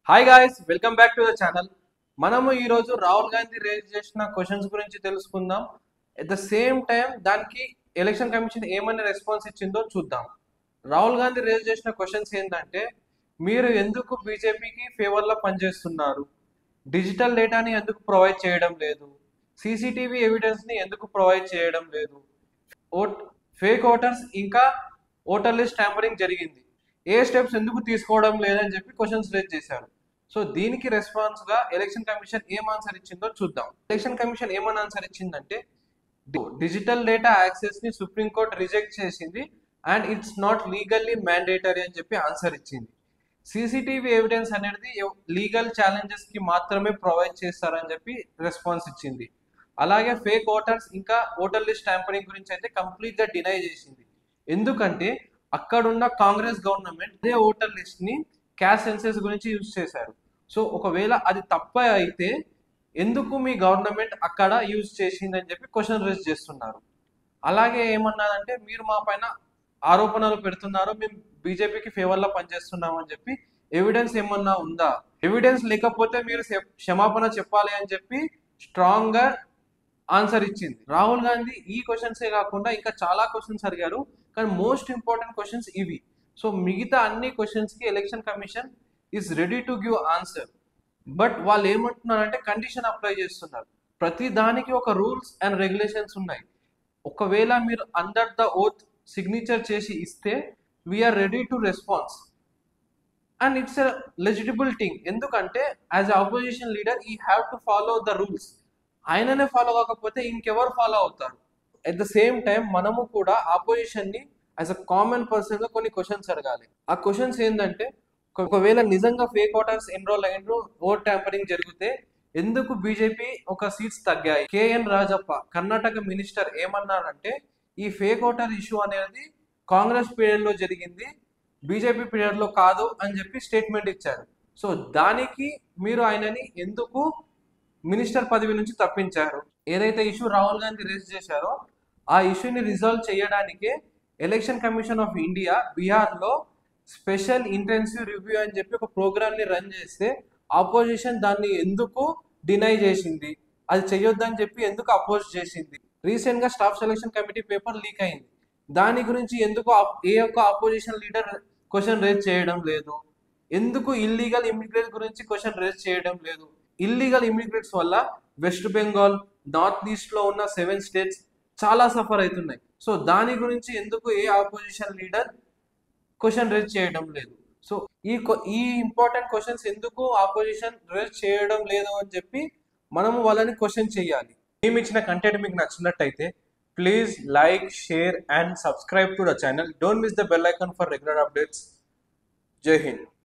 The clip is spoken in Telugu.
Hi guys, welcome back to the channel. మనము ఈరోజు రాహుల్ గాంధీ రేజ్ చేసిన క్వశ్చన్స్ గురించి తెలుసుకుందాం. ఎట్ ద సేమ్ టైం దానికి ఎలక్షన్ కమిషన్ ఏమని రెస్పాన్స్ ఇచ్చిందో చూద్దాం. రాహుల్ గాంధీ రేజ్ చేసిన క్వశ్చన్స్ ఏంటంటే, మీరు ఎందుకు బీజేపీకి ఫేవర్లో పనిచేస్తున్నారు, డిజిటల్ డేటాని ఎందుకు ప్రొవైడ్ చేయడం లేదు, సీసీటీవీ ఎవిడెన్స్ని ఎందుకు ప్రొవైడ్ చేయడం లేదు, ఫేక్ ఓటర్స్ ఇంకా ఓటర్ లిస్ట్ ట్యాంపరింగ్ జరిగింది, ఏ స్టెప్స్ ఎందుకు తీసుకోవడం లేదని చెప్పి క్వశ్చన్స్ రేజ్ చేశారు. సో దీనికి రెస్పాన్స్ గా ఎలక్షన్ కమిషన్ ఏం ఆన్సర్ ఇచ్చిందో చూద్దాం. ఎలక్షన్ కమిషన్ ఏమని ఆన్సర్ ఇచ్చిందంటే, డిజిటల్ డేటా యాక్సెస్ ని సుప్రీంకోర్టు రిజెక్ట్ చేసింది and it's not legally mandatory అని చెప్పి ఆన్సర్ ఇచ్చింది. సీసీటీవీ ఎవిడెన్స్ అనేది లీగల్ ఛాలెంజెస్ కి మాత్రమే ప్రొవైడ్ చేస్తారని చెప్పి రెస్పాన్స్ ఇచ్చింది. అలాగే ఫేక్ ఓటర్స్ ఇంకా ఓటర్ లిస్ట్ ట్యాంపరింగ్ గురించి అయితే కంప్లీట్ గా డినై చేసింది. ఎందుకంటే అక్కడున్న కాంగ్రెస్ గవర్నమెంట్ అదే ఓటర్ లిస్ట్ ని క్యాస్ట్ సెన్సెస్ గురించి యూజ్ చేశారు. సో ఒకవేళ అది తప్ప అయితే ఎందుకు మీ గవర్నమెంట్ అక్కడ యూజ్ చేసిందని చెప్పి క్వశ్చన్ రేజ్ చేస్తున్నారు. అలాగే ఏమన్నారంటే, మీరు మా పైన ఆరోపణలు పెడుతున్నారు, మేము బీజేపీకి ఫేవర్లో పనిచేస్తున్నాం అని చెప్పి ఎవిడెన్స్ ఏమన్నా ఉందా, ఎవిడెన్స్ లేకపోతే మీరు క్షమాపణ చెప్పాలి అని చెప్పి స్ట్రాంగ్ గా ఆన్సర్ ఇచ్చింది. రాహుల్ గాంధీ ఈ క్వశ్చన్సే కాకుండా ఇంకా చాలా క్వశ్చన్స్ అడిగారు, కానీ మోస్ట్ ఇంపార్టెంట్ క్వశ్చన్స్ ఇవి. సో మిగతా అన్ని క్వశ్చన్స్ కి election commission is ready to give answer. But వాళ్ళు ఏమంటున్నారంటే కండిషన్ అప్లై చేస్తున్నారు. ప్రతి దానికి ఒక రూల్స్ అండ్ రెగ్యులేషన్స్ ఉన్నాయి. ఒకవేళ మీరు అండర్ ద ఓత్ సిగ్నేచర్ చేసి ఇస్తే we are ready to response and it's a legitimate thing. ఎందుకంటే as a opposition leader he have to follow the rules. ఆయననే ఫాలో కాకపోతే ఇంకెవరు ఫాలో అవుతారు? అట్ ద సేమ్ టైం మనము కూడా ఆపోజిషన్ ని యాజ్ అ కామన్ పర్సన్ గా కొన్ని క్వశ్చన్స్ అడగాలి. ఆ క్వశ్చన్స్ ఏంటంటే, ఒకవేళ నిజంగా ఫేక్ ఓటర్స్ ఎన్రోల్ అయినరు, ఓట్ ట్యాంపరింగ్ జరిగితే ఎందుకు బీజేపీ ఒక సీట్స్ తగ్గాయి? కేఎన్ రాజప్ప కర్ణాటక మినిస్టర్ ఏమన్నారంటే, ఈ ఫేక్ ఓటర్ ఇష్యూ అనేది కాంగ్రెస్ పీరియడ్ లో జరిగింది, బీజేపీ పీరియడ్ లో కాదు అని చెప్పి స్టేట్మెంట్ ఇచ్చారు. సో దానికి మీరు ఆయనని ఎందుకు మినిస్టర్ పదవి నుంచి తప్పించారు? ఏదైతే ఇష్యూ రాహుల్ గాంధీ రేజ్ చేశారో ఆ ఇష్యూని రిజాల్వ్ చేయడానికే ఎలక్షన్ కమిషన్ ఆఫ్ ఇండియా బీహార్లో స్పెషల్ ఇంటెన్సివ్ రివ్యూ అని చెప్పి ఒక ప్రోగ్రామ్ ని రన్ చేస్తే ఆపోజిషన్ దాన్ని ఎందుకు డినై చేసింది, అది చేయొద్దని చెప్పి ఎందుకు అపోజ్ చేసింది? రీసెంట్ గా staff selection committee paper leak అయింది, దాని గురించి ఎందుకు ఏ ఒక్క ఆపోజిషన్ లీడర్ క్వశ్చన్ రేజ్ చేయడం లేదు? ఎందుకు ఇల్లీగల్ ఇమిగ్రేట్ గురించి క్వశ్చన్ రేజ్ చేయడం లేదు? ఇల్లీగల్ ఇమిగ్రేట్స్ వల్ల వెస్ట్ బెంగాల్, నార్త్ ఈస్ట్ లో ఉన్న 7 స్టేట్స్ చాలా సఫర్ అవుతున్నాయి. సో దాని గురించి ఎందుకు ఏ ఆపోజిషన్ లీడర్ క్వశ్చన్ రేజ్ చేయడం లేదు? సో ఈ ఇంపార్టెంట్ క్వశ్చన్స్ ఎందుకు ఆపోజిషన్ రేజ్ చేయడం లేదు అని చెప్పి మనము వాళ్ళని క్వశ్చన్ చేయాలి. మేము ఇచ్చిన కంటెంట్ మీకు నచ్చినట్టయితే please like, share and subscribe to the channel. Don't miss the bell icon for regular updates. జై హింద్.